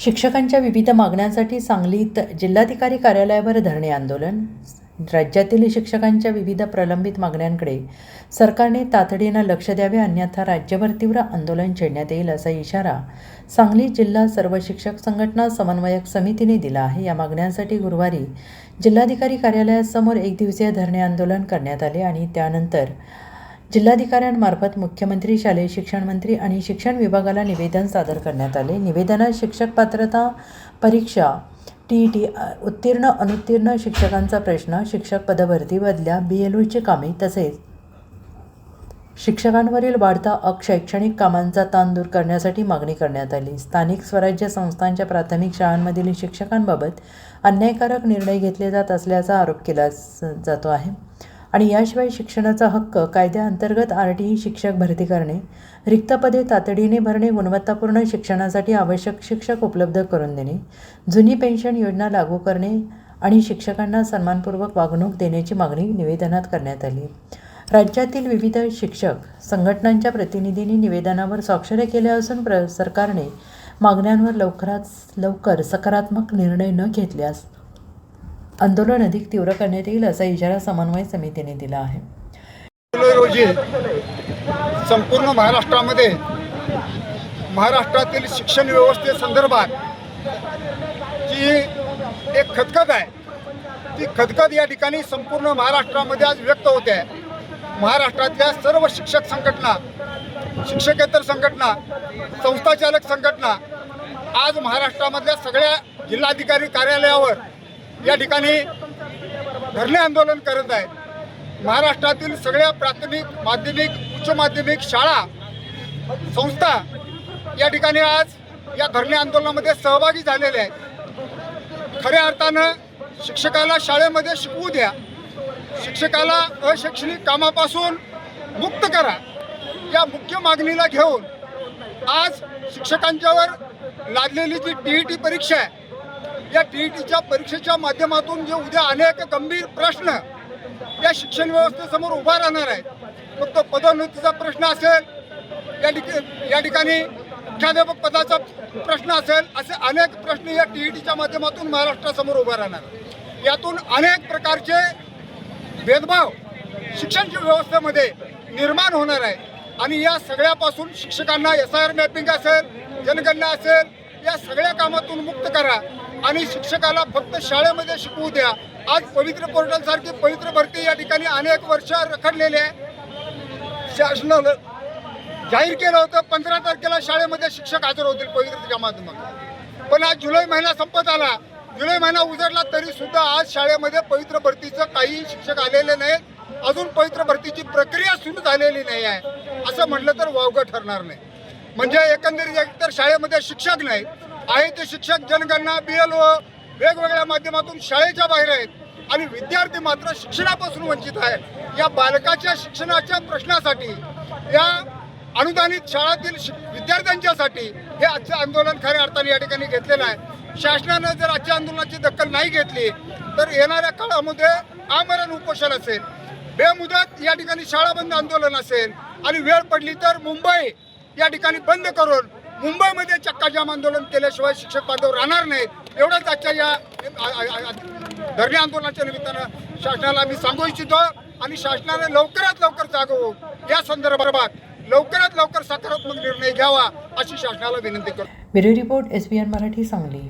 शिक्षकांच्या विविध मागण्यांसाठी सांगलीत जिल्हाधिकारी कार्यालयावर धरणे आंदोलन। राज्यातील शिक्षकांच्या विविध प्रलंबित मागण्यांकडे सरकारने तातडीनं लक्ष द्यावे, अन्यथा राज्यभर तीव्र आंदोलन छेडण्यात येईल असा इशारा सांगली जिल्हा सर्व शिक्षक संघटना समन्वयक समितीने दिला आहे। या मागण्यांसाठी गुरुवारी जिल्हाधिकारी कार्यालयासमोर एकदिवसीय धरणे आंदोलन करण्यात आले आणि त्यानंतर जिल्हाधिकाऱ्यांमार्फत मुख्यमंत्री, शालेय शिक्षण मंत्री आणि शिक्षण विभागाला निवेदन सादर करण्यात आले। निवेदनात शिक्षक पात्रता परीक्षा TET उत्तीर्ण अनुत्तीर्ण शिक्षकांचा प्रश्न, शिक्षक पदभरती, बदल्या, BLOची कामे तसेच शिक्षकांवरील वाढता अशैक्षणिक कामांचा ताण दूर करण्यासाठी मागणी करण्यात आली। स्थानिक स्वराज्य संस्थांच्या प्राथमिक शाळांमधील शिक्षकांबाबत अन्यायकारक निर्णय घेतले जात असल्याचा आरोप केला जातो आहे आणि याशिवाय शिक्षणाचा हक्क कायद्याअंतर्गत RTE शिक्षक भरती करणे, रिक्त पदे तातडीने भरणे, गुणवत्तापूर्ण शिक्षणासाठी आवश्यक शिक्षक उपलब्ध करून देणे, जुनी पेन्शन योजना लागू करणे आणि शिक्षकांना सन्मानपूर्वक वागणूक देण्याची मागणी निवेदनात करण्यात आली। राज्यातील विविध शिक्षक संघटनांच्या प्रतिनिधींनी निवेदनावर स्वाक्षऱ्या केल्या असून सरकारने मागण्यांवर लवकरात लवकर सकारात्मक निर्णय न घेतल्यास आंदोलन अधिक तीव्र करण्यात येईल असा इशारा समन्वय समितीने दिला आहे। रोजी संपूर्ण महाराष्ट्रातील शिक्षण व्यवस्थेसंदर्भात जी एक खदखद आहे, ती खदखद या ठिकाणी संपूर्ण महाराष्ट्रामध्ये आज व्यक्त होते आहे। महाराष्ट्रातल्या सर्व शिक्षक संघटना, शिक्षकेतर संघटना, संस्थाचालक संघटना आज महाराष्ट्रामधल्या सगळ्या जिल्हाधिकारी कार्यालयावर या ठिकाणी धरणे आंदोलन करत आहेत। महाराष्ट्रातील सगळ्या प्राथमिक, माध्यमिक, उच्च माध्यमिक शाळा, संस्था या ठिकाणी आज या धरणे आंदोलनामध्ये सहभागी झालेले आहेत। खऱ्या अर्थानं शिक्षकाला शाळेमध्ये शिकवू द्या, शिक्षकाला अशैक्षणिक कामापासून मुक्त करा, या मुख्य मागणीला घेऊन आज शिक्षकांच्यावर लादलेली जी TET परीक्षा आहे, या TETच्या परीक्षेच्या माध्यमातून जे उद्या अनेक गंभीर प्रश्न या शिक्षण व्यवस्थेसमोर उभा राहणार आहेत, फक्त पदोन्नतीचा प्रश्न असेल, या ठिकाणी मुख्याध्यापक पदाचा प्रश्न असेल, असे अनेक प्रश्न या TETच्या माध्यमातून महाराष्ट्रासमोर उभा राहणार। यातून अनेक प्रकारचे भेदभाव शिक्षण व्यवस्थेमध्ये निर्माण होणार आहे आणि या सगळ्यापासून शिक्षकांना SIR मॅपिंग असेल, जनगणना असेल, या सगळ्या कामातून मुक्त करा आणि शिक्षकाला फक्त शाळेमध्ये शिकवू द्या। आज पवित्र पोर्टल सारखी पवित्र भरती या ठिकाणी अनेक वर्ष रखडलेले आहे। शासनानं जाहीर केलं होतं 15 तारखेला शाळेमध्ये शिक्षक हजर होतील पवित्रतेच्या माध्यमातून, पण आज जुलै महिना संपत आला, जुलै महिना उजडला तरी सुद्धा आज शाळेमध्ये पवित्र भरतीचं काही शिक्षक आलेले नाहीत, अजून पवित्र भरतीची प्रक्रिया सुरू झालेली नाही आहे, असं म्हटलं तर वावगं ठरणार नाही। म्हणजे एकंदरीत एकतर शाळेमध्ये शिक्षक नाही आहे, ते शिक्षक जनगणना, BLO वेगवेगळ्या माध्यमातून शाळेच्या बाहेर आहेत आणि विद्यार्थी मात्र शिक्षणापासून वंचित आहे। या बालकाच्या शिक्षणाच्या प्रश्नासाठी, या अनुदानित शाळातील विद्यार्थ्यांच्यासाठी हे आजचं आंदोलन खऱ्या अर्थाने या ठिकाणी घेतलेलं आहे। शासनानं जर आजच्या आंदोलनाची दखल नाही घेतली तर येणाऱ्या काळामध्ये आमरण उपोषण असेल, बेमुदत या ठिकाणी शाळा बंद आंदोलन असेल आणि वेळ पडली तर मुंबई या ठिकाणी बंद करून मुंबईमध्ये चक्काजाम आंदोलन केल्याशिवाय शिक्षक बांधव राहणार नाहीत। एवढंच आजच्या या धरणे आंदोलनाच्या निमित्तानं शासनाला मी सांगू इच्छितो आणि शासनाने लवकरात लवकर जागं होऊन या संदर्भात लवकरात लवकर सकारात्मक निर्णय घ्यावा अशी शासनाला विनंती करतो। Bureau report SBN Marathi Sangli.